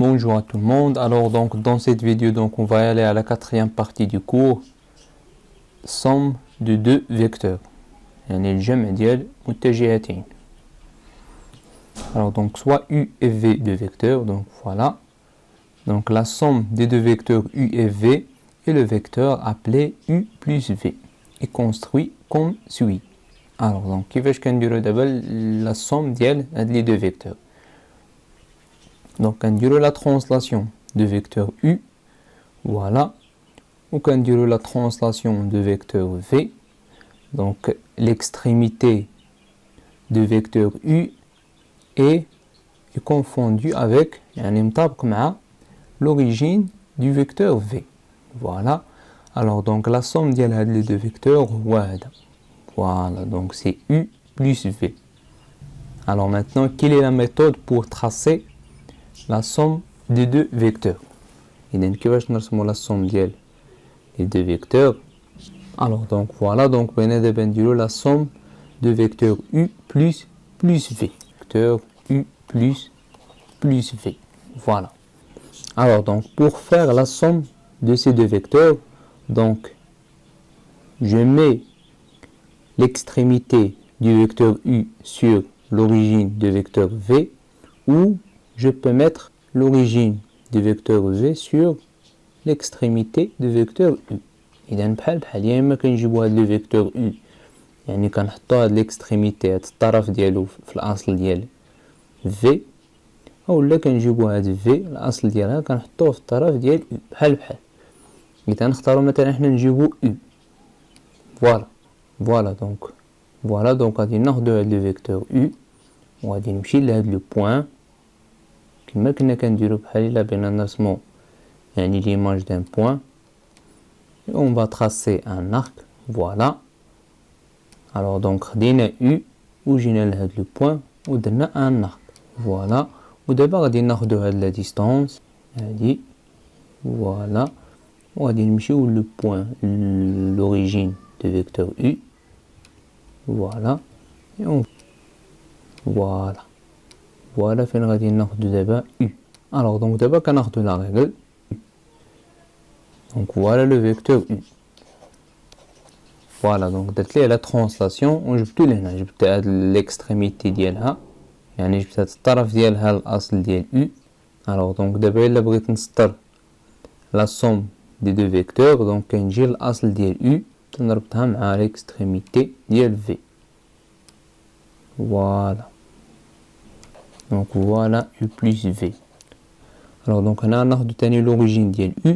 Bonjour à tout le monde. Alors donc dans cette vidéo on va aller à la quatrième partie du cours, somme de deux vecteurs. يعني الجمع ديال متجهتين. Alors donc soit U et V de vecteurs, donc voilà. Donc la somme des deux vecteurs U et V est le vecteur appelé U plus V et construit comme suit. Alors donc كيفاش كنديرو دابا la somme ديال هاد les deux vecteurs. Donc on dirait la translation de vecteur U, voilà, ou on dirait la translation de vecteur V, donc l'extrémité de vecteur U est confondue avec l'origine du vecteur V, voilà. Alors donc la somme des deux vecteurs, voilà, donc c'est U plus V. Alors maintenant, quelle est la méthode pour tracer la somme des deux vecteurs? إذن كيفاش نرسموا la somme ديال les deux vecteurs? Alors donc voilà, donc بغينا دابا نديرو la somme de vecteur U plus V. Vecteur U plus V. Voilà. Alors donc pour faire la somme de ces deux vecteurs, donc je mets l'extrémité du vecteur U sur l'origine du vecteur V, ou je peux mettre l'origine du vecteur V sur l'extrémité du vecteur U. إذا بحال يا إما كنجيبو هاد لو فيكتور U يعني كنحطو هاد l'extrémité هاد الطرف ديالو في الأصل ديال V، أولا كنجيبو هاد V الأصل ديالها كنحطوه في الطرف ديال U بحال. إذا نختارو مثلا حنا نجيبو U. فوالا دونك غادي ناخدو هاد لو فيكتور U وغادي نمشي لهاد لو بوين كما كنا كنديرو بحال إلا بغينا نرسمو يعني l'image d'un point, et on va tracer un arc, voilà. Alors donc خدينا U وجينا لهاد لو بوين ودرنا un arc, voilà. ودابا غادي ناخدو هاد لا ديستانس هادي، voilà، وغادي نمشيو لو بوين l'origine de vecteur U, voilà, et on voilà فين غادي ناخدو دابا U. Alors donc دابا كناخدو لا ريغل. Donc voilà le vecteur U. Voilà, donc درت ليه لا ترانسلاسيون وجبتو لهنا، جبت هاد l'extrémité ديالها يعني جبت هاد الطرف ديالها الاصل ديال U. Alors donc دابا الا بغيت نسطر لا somme des deux vecteurs، donc كنجي الاصل ديال U تنربطها مع l'extrémité ديال V. Voilà. Donc voilà U plus V. Alors donc هنا ناخدو تاني l'origine ديال U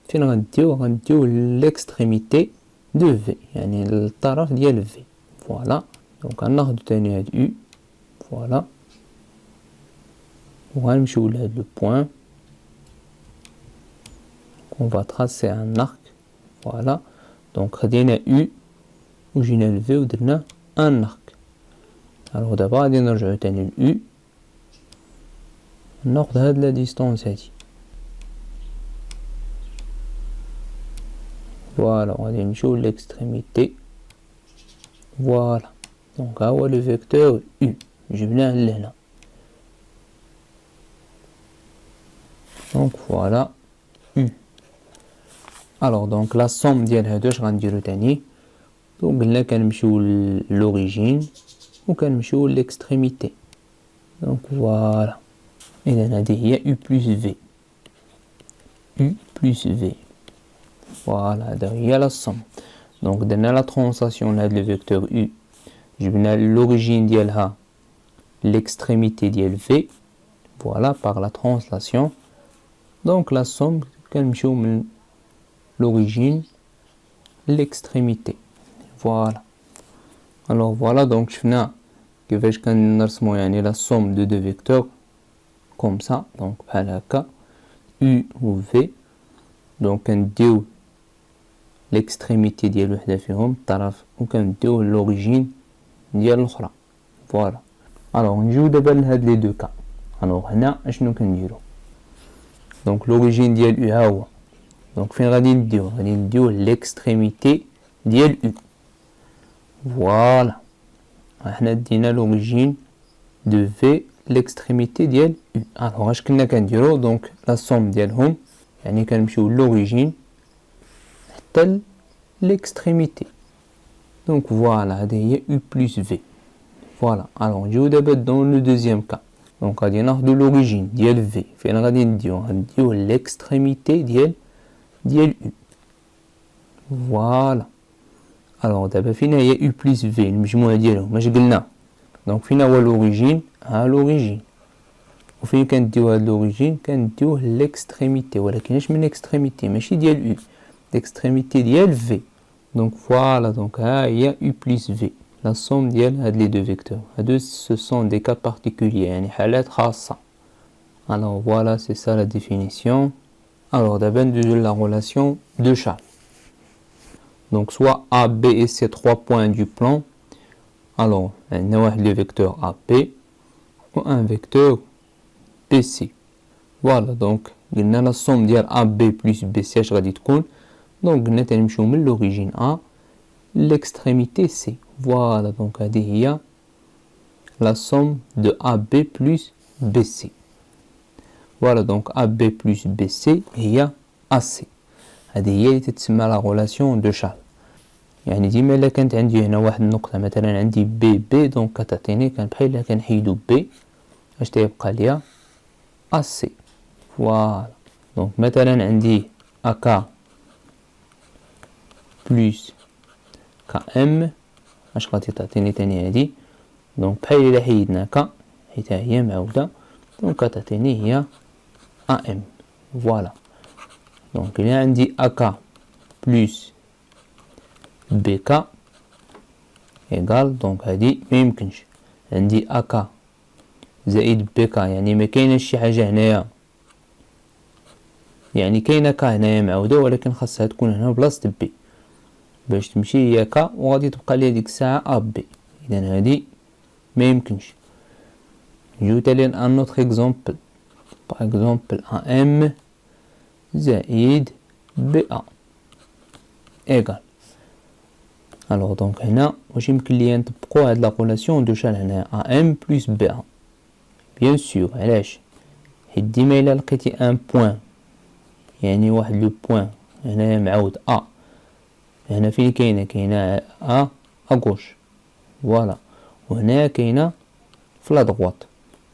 فين غنديو l'extrémité de V يعني الطرف ديال V. Voilà. Donc غناخدو تاني هاد U. Voilà. وغنمشيو لهاد لو بوين. On va tracer un arc. Voilà. Donc خدينا U وجينا ل V ودرنا un arc. Alors دابا غادي نرجعو تاني ل U، ناخد هاد لا ديستونس هادي، فوالا، غادي نمشيو ليكستريميتي، فوالا. دونك ها هو لو فيكتور U جبناه لهنا. دونك فوالا U. الوغ دونك لا سوم ديال هادو اش غنديرو تاني؟ دونك قلنا كنمشيو لوريجين وكنمشيو ليكستريميتي. دونك فوالا، إذا هذه هي U plus V. U plus V. Voilà, هذا هي لا somme. دونك درنا لا ترانسلاسيون لهاد لو فيكتور U، جبنا l'origine ديالها l'extrémité ديال V، voilà par la translation. Donc la somme كنمشيو من l'origine l'extrémité. Voilà. Alors voilà, donc شفنا كيفاش كنرسمو يعني la somme de deux vecteurs comme ça. Donc بحال هكا U و V. donc كنديو l'extrémité ديال وحده فيهم الطرف وكنديو l'origine ديال الاخرى. فوالا. الوغ نجيو دابا لهاد لي دو كا. الوغ هنا اشنو كنديرو؟ دونك l'origine ديال U ها هو، دونك فين غادي نديو l'extrémité ديال U. فوالا، حنا دينا l'origine de V l'extrémité ديال U. Alors اش كنا كنديرو دونك لا سوم ديالهم يعني كنمشيو لوريجين حتى l'extrémité. Donc voilà, هذه هي U plus V. Voilà, alors نجيو دابا dans le deuxième cas. Donc غادي ناخدو l'origine ديال V فين غادي نديو l'extrémité ديال U. Voilà. Alors دابا فين هي U plus V المجموع ديالهم اش قلنا؟ دونك فين هو l'origine؟ ها l'origine. وفين كنديو هاد l'origine كنديوه l'extrémité ولكن اش من extrémité ماشي ديال U. l'extrémité ديال V. Donc voilà, donc il y a U plus V, la somme ديال les deux vecteurs. Ce sont des cas particuliers, يعني حالات خاصة. Alors voilà, c'est ça la définition. Alors d'abord la relation de Charles. Donc soit A, B et C, 3 points du plan. Alors on a le vecteur AP ou un vecteur BC. Voilà, donc on a la somme ديال AB plus BC اش غادي تكون. Donc on a l'origine A, l'extrémité C. Voilà, donc il y a la somme de AB plus BC. Voilà, donc AB plus BC et il y a AC. هذه هي تتسمى la relation de Charles. يعني ديما الا كانت عندي هنا واحد النقطة مثلا عندي بي دونك كتعطيني كان بحال الا كنحيدو بي اش تيبقى ليا AC. Voilà. Donc مثلا عندي AK plus KM اش غادي تعطيني تاني هادي دونك بحال الا حيدنا ك حيت هي معاودة دونك كتعطيني هي AM. فوالا دونك الا عندي AK plus BK ايغال دونك هادي ميمكنش عندي AK زائد BK يعني ما كايناش شي حاجة هنايا يعني كاينة ك هنايا معاودة ولكن خاصها تكون هنا بلاصة بي باش تمشي هي ك وغادي تبقى لي ديك الساعة ا بي اذا هادي ما يمكنش. نجيو تالي ان اوتر اكزومبل باغ اكزومبل ام زائد بي ا ايغال. الوغ دونك هنا واش يمكن ليا نطبقو هاد لا ريلاسيون دو شال هنا ام بلس بي ا بيان سور. علاش؟ حيت ديما الا لقيتي ان بوين يعني واحد لو بوين هنايا معاود ا هنا فين كاينه ا غوش فوالا وهنا كاينه في لا دغوات.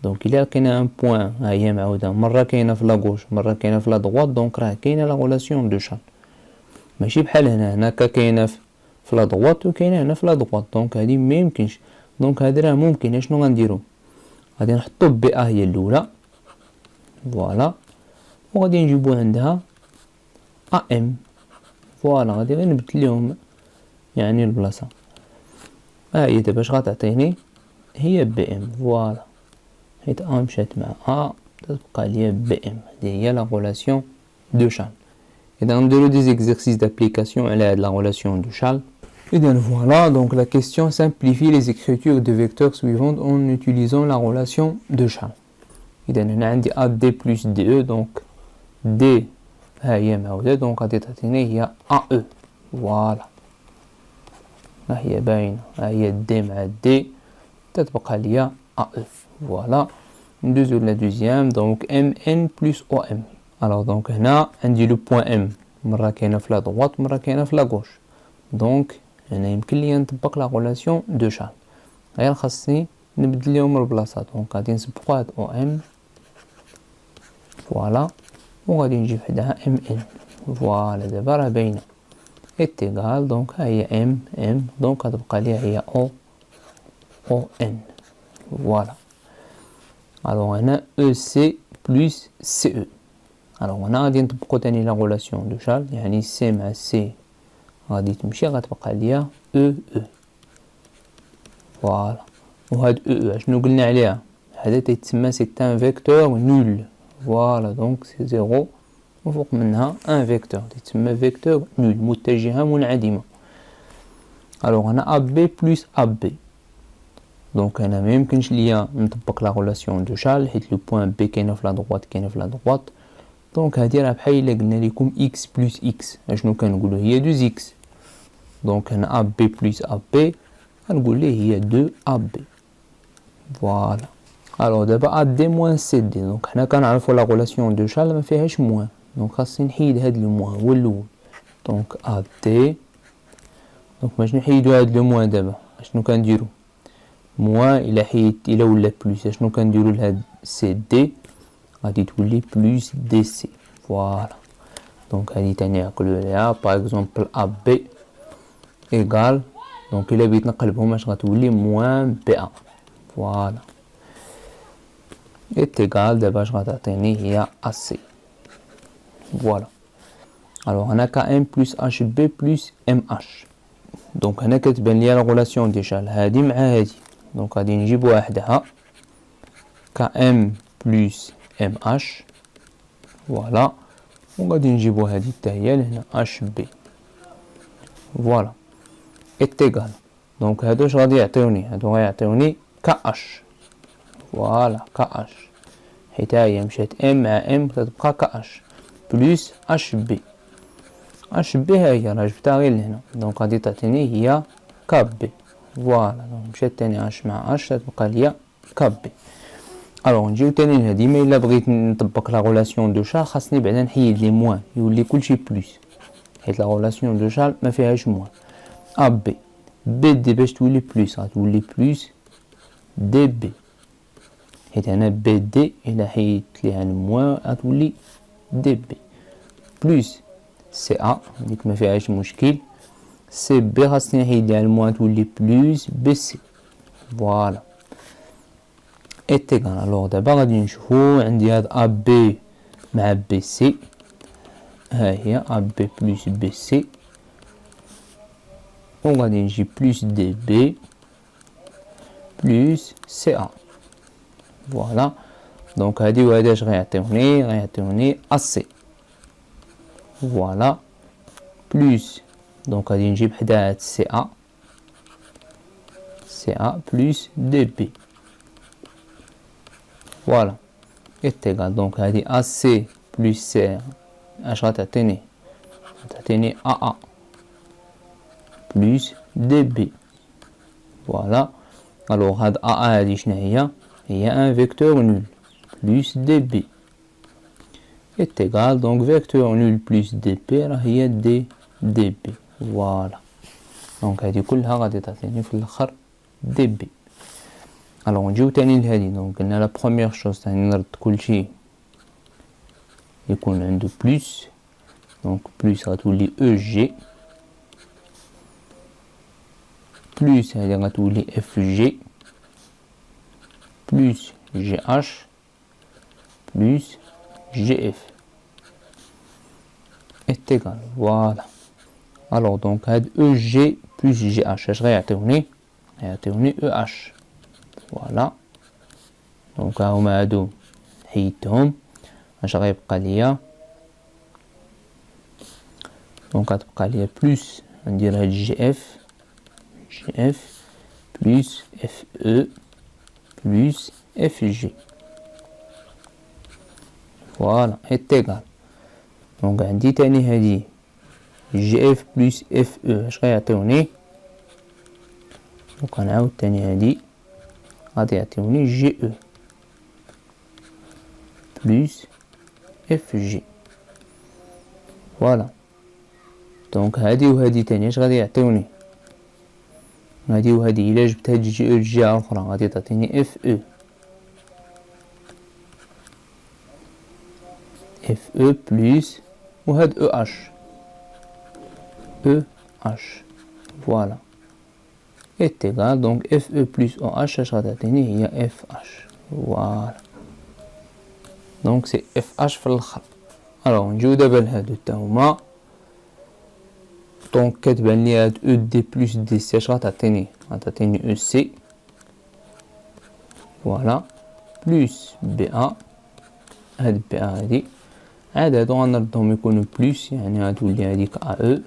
دونك الا لقينا ان بوين ها هي معاوده مره كاينه في لا غوش مره كاينه في لا دغوات دونك راه كاينه لا ريلاسيون دو شان. ماشي بحال هنا كاينه في لا دغوات وكاينه هنا في لا دغوات دونك هادي ما يمكنش. دونك هادي راه ممكن. شنو غنديرو؟ غادي نحطو بي ا هي الاولى فوالا وغادي نجيبو عندها ا ام فوالا غادي غير نبدل ليهم يعني البلاصه. هي دابا اش غتعطيني؟ هي بي ام فوالا حيت ا مشات مع ا تبقى ليا بي ام. هذه هي لا ريلاسيون دو شال. اذا نديرو دي زيكزيرسيس دابليكاسيون على هاد لا ريلاسيون دو شال. اذا فوالا دونك لا كيسيون simplifie les écritures de vecteurs suivantes en utilisant la relation de Charles. اذا هنا عندي ا دي بلس دي او دونك دي ها هي معاودة دونك غادي تعطيني هي ا او فوالا ها هي باينة ها هي دي مع دي تتبقى ليا ا او فوالا. ندوزو لا دوزيام دونك ام ان بلس او ام. الوغ دونك هنا عندي لو بوين ام مرة كاينة في لا دغوات مرة كاينة في لا غوش دونك هنا يمكن ليا نطبق لا ريلاسيون دو شال غير خاصني نبدل ليهم البلاصة. دونك غادي نسبقو هاد او ام فوالا وغادي نجيب حداها ام ان فوالا دابا راه باينه اتيغال دونك ها هي ام دونك غتبقى ليا هي او ان فوالا. الوغ هنا او سي بلس سي او. الوغ هنا غادي نطبقو تاني لا ريلاسيون دو شال يعني سي مع سي غادي تمشي غتبقى ليا او فوالا. وهاد او اشنو قلنا عليها؟ هذا تيتسمى سي ان فيكتور نول فوالا دونك سي زيرو وفوق منها ان فيكتور تيتسمى فيكتور نول متجهة منعدمة. الوغ هنا ا بي بلس ا بي دونك هنا ما يمكنش ليا نطبق لا ريلاسيون دو شال حيت لو بوين بي كاينه في لا دغوات كاينه في لا دغوات دونك هادي راه بحال الا قلنا لكم اكس بلس اكس اشنو كنقولوا هي 2 اكس دونك هنا ا بي بلس ا بي غنقول ليه هي 2 ا بي فوالا. الوغ دابا ا دي موان سي دي، دونك حنا كنعرفو لا غولاسيون دو شارل مفيهاش موان، دونك خاصني نحيد هاد لو موان هو الاول، دونك ا دي، دونك باش نحيدو هاد لو موان دابا اشنو كنديرو؟ موان الى حيدت الى ولا بلوس اشنو كنديرو لهاد سي دي؟ غادي تولي بلوس دي سي، فوالا. دونك هادي تاني نعقلو عليها، باغ اكزومبل ا بي ايكال، دونك الى بغيت نقلبهم اش غتولي؟ موان بي ا، فوالا. ايتيغال دابا اش غتعطيني؟ هي ا سي، فوالا. الوغ هنا ك ام بلس اش بي بلس ام اش، دونك هنا كتبان ليا لا غولاسيون دي شارل هادي مع هادي، دونك غادي نجيب وحدها ك ام بلس ام اش، فوالا، وغادي نجيبو هادي حتى هي لهنا اش بي، فوالا. ايتيغال، دونك هادو اش غادي يعطيوني؟ هادو غيعطيوني ك اش، فوالا، ك اش، حيت هاهي مشات ام مع ام كتبقى ك اش بلس اش بي، اش بي ها هي راه جبتها غير لهنا، دونك غادي تعطيني هي ك بي، فوالا. دونك مشات تاني اش مع اش تبقى ليا ك بي. الوغ نجيو تاني لهادي، ديما الا بغيت نطبق لا غولاسيون دو شارل خاصني بعدا نحيد لي موان يولي كلشي بلس، حيت لا غولاسيون دو شارل ما فيهاش موان. ا بي بي دي باش تولي بلس غتولي بلس دي بي، حيت هنا بي دي الى حيدت ليها الموان غتولي دي بي، بلس سي ا هاديك ما فيهاش مشكل، سي بي خاصني نحيد ليها الموان تولي بلس بي سي، فوالا. ايتيغال، الوغ دابا غادي نشوفو عندي هاد ا بي مع بي سي، ها هي ا بي بلس بي سي، وغادي نجي بلس دي بي بلس سي ا، فوالا. دونك هادي وهادي اش غيعطيوني؟ غيعطيوني ا سي، فوالا، بلس، دونك غادي نجيب حدا هاد سي ا، سي ا بلس دي بي، فوالا. ايتيغال، دونك هادي ا سي بلس سي اش غتعطيني؟ غتعطيني ا ا بلس دي بي، فوالا. الوغ هاد ا ا هادي شنا هي؟ هي ان فيكتور نول بلس دي بي، ايتيغال، دونك فيكتور نول بلس دي بي راه هي دي بي، فوالا. دونك هادي كلها غادي تعطيني في الاخر دي بي. الوغ نجيو تاني لهادي، دونك قلنا لا بروميير شوز تاني نرد كلشي يكون عنده بلس، دونك بلس غتولي او جي، بلس هادي غتولي اف جي، بلس جي اش، بلس جي اف، ايتيغال، فوالا. الوغ دونك هاد او جي بلس جي اش اش غيعطيوني؟ غيعطيوني او اش، فوالا. دونك هاهما هادو حيدتهم، اش غيبقى ليا؟ دونك غتبقى ليا بلس ندير هاد جي اف، جي اف بلس اف او بلس اف جي، فوالا. ايتيغال، دونك عندي تاني هادي جي اف بلس اف او اش غيعطيوني؟ دونك غنعاود تاني هادي غادي يعطيوني جي او بلس اف جي، فوالا. دونك هادي وهادي تاني اش غادي يعطيوني؟ هادي وهادي الا جبت هاد جي او الجهة الاخرى غادي تعطيني اف او، اف او بلس وهاد او اش، او اش، فوالا. ايتيغال، دونك اف او بلس او اش اش غتعطيني؟ هي اف اش، فوالا. دونك سي اف اش في الاخر. الوغ نجيو دابا لهادو تا هما، دونك كتبان لي هاد او دي بلس دي سي اش غتعطيني؟ غتعطيني او سي، فوالا، بلس بي ا، هاد بي ا هادي عاد هادو غنردهم يكونوا بلس، يعني غتولي هاديك ا او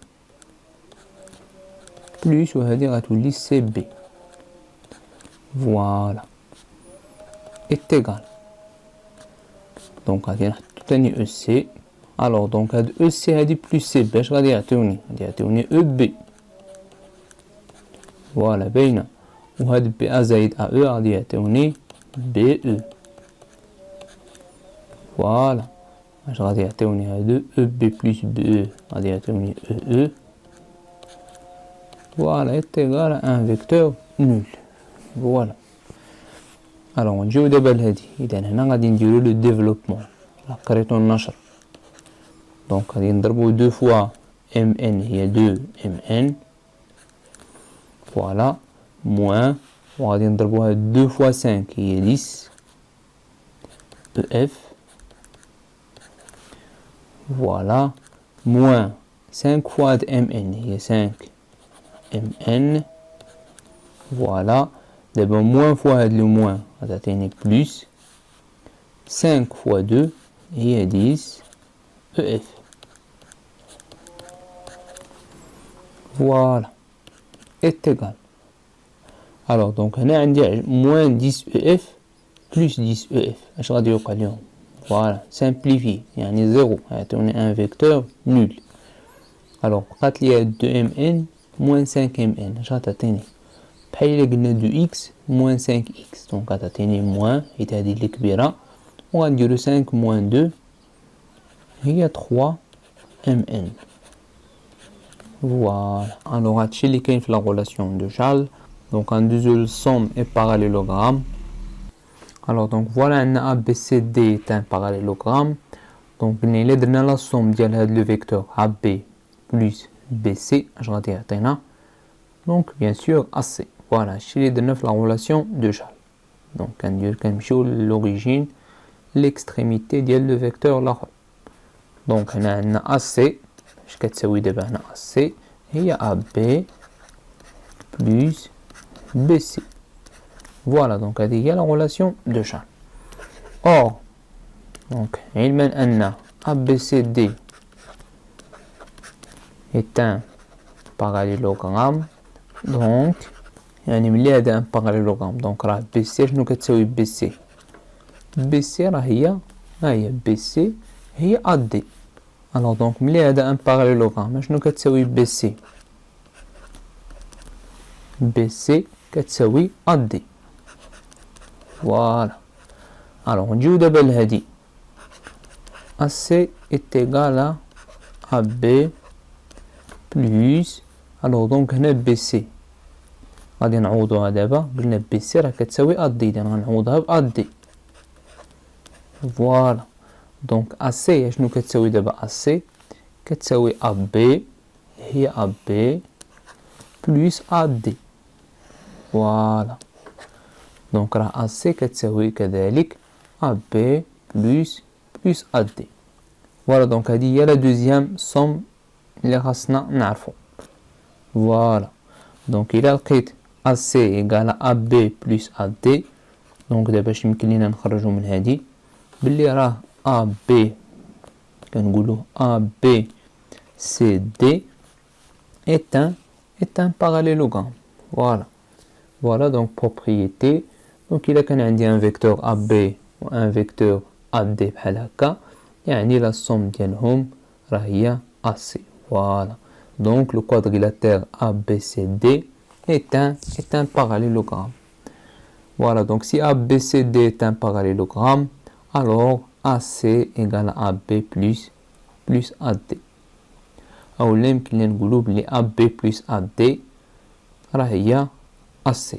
بلس وهادي غتولي سي بي، فوالا. ايتيغال، دونك غادي نحطو تاني او سي. الوغ دونك هاد او سي هادي بلس سي بي اش غادي يعطيوني؟ غادي يعطيوني او بي، فوالا باينه. وهاد بي ا زايد ا او غادي يعطيوني BE. Voilà. Je vais يعطيوني هادو EB plus BE غادي يعطيوني EE. Voilà, est égal à un vecteur nul. Voilà. Alors نجيو دابا لهادي. إذا هنا غادي نديرو لو ديفلوبمون. قريتو النشر. دونك غادي نضربو 2 fois MN هي 2 MN. Voilà. Moins. وغادي نضربوها 2 fois 5 هي 10 EF. Voilà. Moins 5 fois de MN هي 5 MN. Voilà. D'abord moins fois le moins غادي تعطيني plus 5 fois 2 هي 10 EF. Voilà. Est égal. Alors donc هنا عندي moins 10 EF plus 10 EF. اش غادي يوقع اليوم؟ Voilà, simplifié, يعني 0, on a un vecteur nul. Alors, بقات لي 2mn moins 5mn, اش غتعطيني؟ بحال إلا قلنا 2x moins 5x، دونك غتعطيني moins حيت هادي اللي كبيرة، وغنديرو 5 moins 2 هي 3mn. Voilà, alors هادشي اللي كاين في la relation de Charles. Donc en deux somme et parallélogramme. Alors donc voilà, un ABCD est un parallélogramme. Donc il est dans la somme de le vecteur AB plus BC. Je vais dire donc bien sûr AC. Voilà, c'est de la relation de Charles. Donc on dit l'origine, l'extrémité de le vecteur là. Donc on a un AC. Je vais te dire AC. Il y a AB plus BC. Voilà, donc il y a la relation de Charles. Or, donc, il mène un ABCD est un parallélogramme. Donc, il y a un parallélogramme. Donc, BC, je nous dis BC. BC, هي BC, هي AD. Alors, donc, il y a un parallélogramme. Je nous dis BC. BC, كتساوي AD. Voilà. Alors, on joue d'abord l'hadi. AC est égal à AB plus. Alors, donc, on a BC. غادي نعوضوها دابا قلنا BC راه كتساوي AD، إذا غنعوضها ب AD. Voilà. Donc, AC شنو كتساوي دابا؟ AC كتساوي AB هي AB plus AD. Voilà. Donc AC كتساوي كذلك AB plus AD. Voilà, donc هذه هي la deuxième somme اللي خاصنا نعرفو. Voilà. Donc إلا لقيت AC égale à AB plus AD، donc دابا باش يمكن لينا نخرجو من هذه باللي راه AB كنقولو ABCD est un parallélogramme. Voilà. Voilà donc propriété. Donc il a qu'un un vecteur AB ou un vecteur AD بحال هكا، يعني la somme ديالهم راه هي AC. Voilà. Donc le quadrilatère ABCD est un parallélogramme. Voilà, donc si ABCD est un parallélogramme, alors AC égale à AB plus AD. أو اللي يمكن نقولو بلي AB plus AD راه هي AC.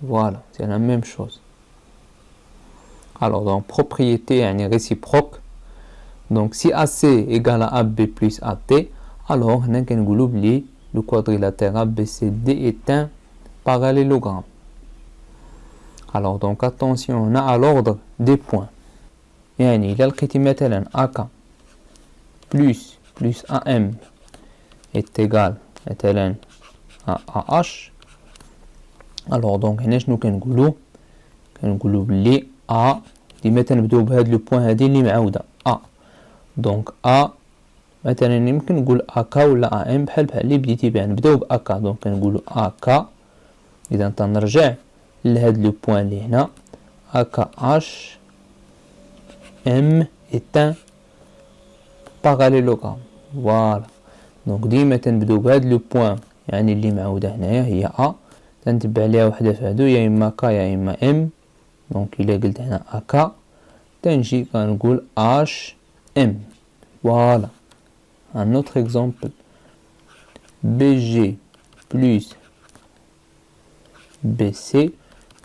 Voilà, c'est la même chose. Alors, donc, propriété يعني réciproque. Donc, si AC égale à AB plus AD, alors, on a بلي le quadrilatère ABCD est un parallélogramme. Alors, donc, attention, on a à l'ordre des points. يعني إلا لقيتي مثلا AK plus AM est égal مثلا à AH. Alors donc هنا شنو كنقولو بلي A ديما تنبداو بهاد لو بوين هادي اللي معاودة A. دونك A مثلا يمكن نقول AK ولا AM بحال اللي بديتي بها، نبداو ب AK. دونك كنقولو AK. إذا تنرجع لهاد لو بوين اللي هنا AKH M est un parallélogramme. Voilà. دونك ديما تنبداو بهاد لو بوين يعني اللي معاودة هنايا هي A، تنتبع عليها وحدة في هادو يا إما K يا إما M. Donc il est قلت هنا AK تنجي كنقول HM. Voilà. Un autre exemple. BG plus BC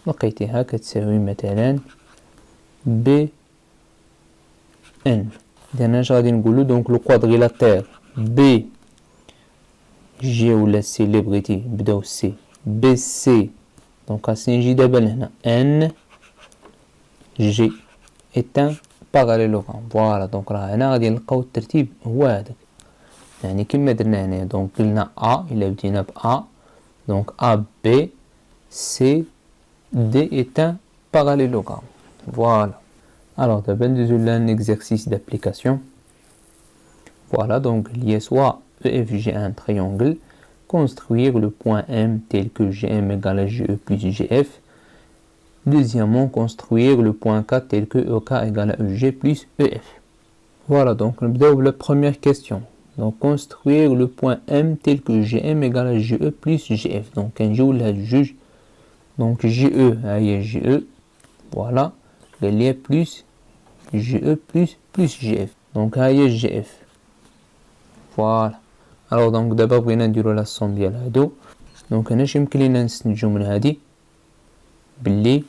لقيتها كتساوي مثلا BN. إذا اش غادي نقولو دونك لو كوادريلاتير BG ولا C اللي بغيتي بداو C BC دونك خاصني نجي دابا لهنا NG est un parallélogramme. فوالا دونك راه هنا غادي نلقاو الترتيب هو هذاك، يعني كما درنا هنا دونك قلنا A إلا بدينا ب A donc AB C D est un parallélogramme. Voilà. Alors d'abord nous un exercice d'application. Voilà, donc lié soit EFG un triangle, construire le point M tel que GM égale à GE plus GF. Deuxièmement, construire le point K tel que EK égale à EG plus EF. Voilà, donc on va la première question. Donc construire le point M tel que GM égale à GE plus GF. Donc un jour là juge. Donc GE, GE. Voilà. Le lien plus GE plus GF. Donc GF. Voilà. Alors donc d'abord بغينا نديرو la somme ديال هادو. Donc انا يمكن لينا نستنتجو من هادي بلي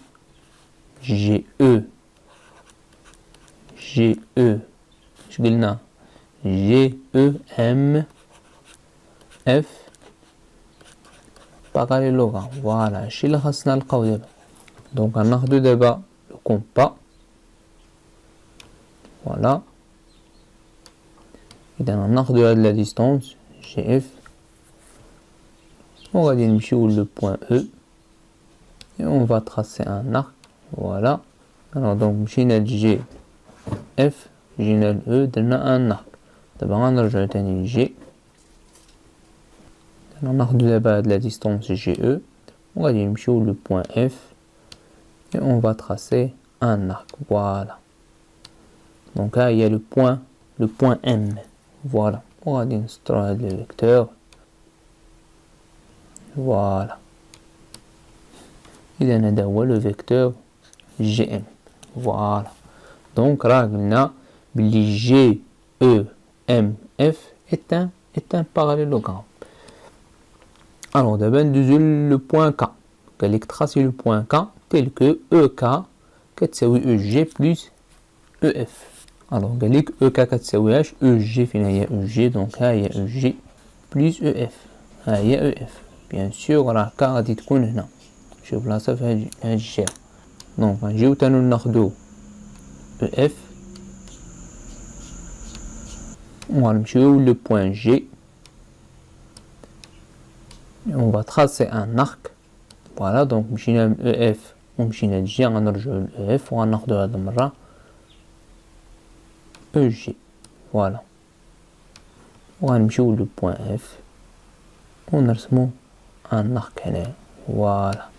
GE اش قلنا GEM F parallélogramme. Voilà هادشي اللي خاصنا نلقاو دابا. دونك غناخدو دابا لو كومبا. Voilà. إذا غناخدو هاد لا ديستونس GF و غادي نمشيو لو بوين E et on va tracer un arc. Voilà. Alors donc مشينا ل G F جينا ل E درنا un arc. دابا غنرجعو تاني ل G. غناخدو دابا هاد لا ديستونس GE و غادي نمشيو لو بوين F et on va tracer un arc. Voilà. Donc là il y a le point M. Voilà. On va installer le vecteur. Voilà. إذا هذا هو le vecteur GM. Voilà. Donc là قلنا بلي GEMF est un parallélogramme. Alors d'abord le point K. قال لك tracer le point K tel que EK كتساوي EG plus EF. Alors قال لك EK كتساوي اش EG فين هي EG donc ها هي EG plus EF ها هي EF. بيان سور راه K غادي تكون هنا شي بلاصه في هاد الجهه. دونك غنجيو تانو ناخدو EF وغنمشيو لو بوين G. On va tracer un arc. Voilà donc مشينا من EF ومشينا ل G غنرجعو ل EF وغناخدو هاد المره EG. Voilà. وغنمشيو لو بوين F ونرسمو un arc هنا. Voilà.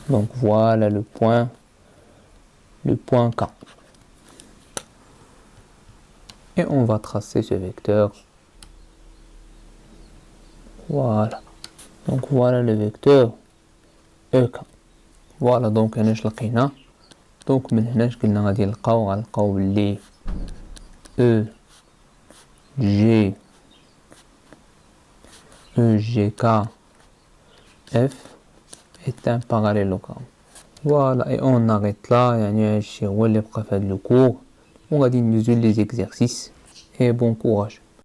Donc voilà le point K. Et on va tracer ce vecteur. Voilà. Donc voilà le vecteur EK. Voilà donc هنا اش لقينا. دونك من هنا اش قلنا غادي غنلقاو بلي EGK F est un parallélogramme. Voilà et on arrête là. يعني هادشي هو اللي بقى في هاد لو كور وغادي ندوزو لي زيكزارسيس et bon courage.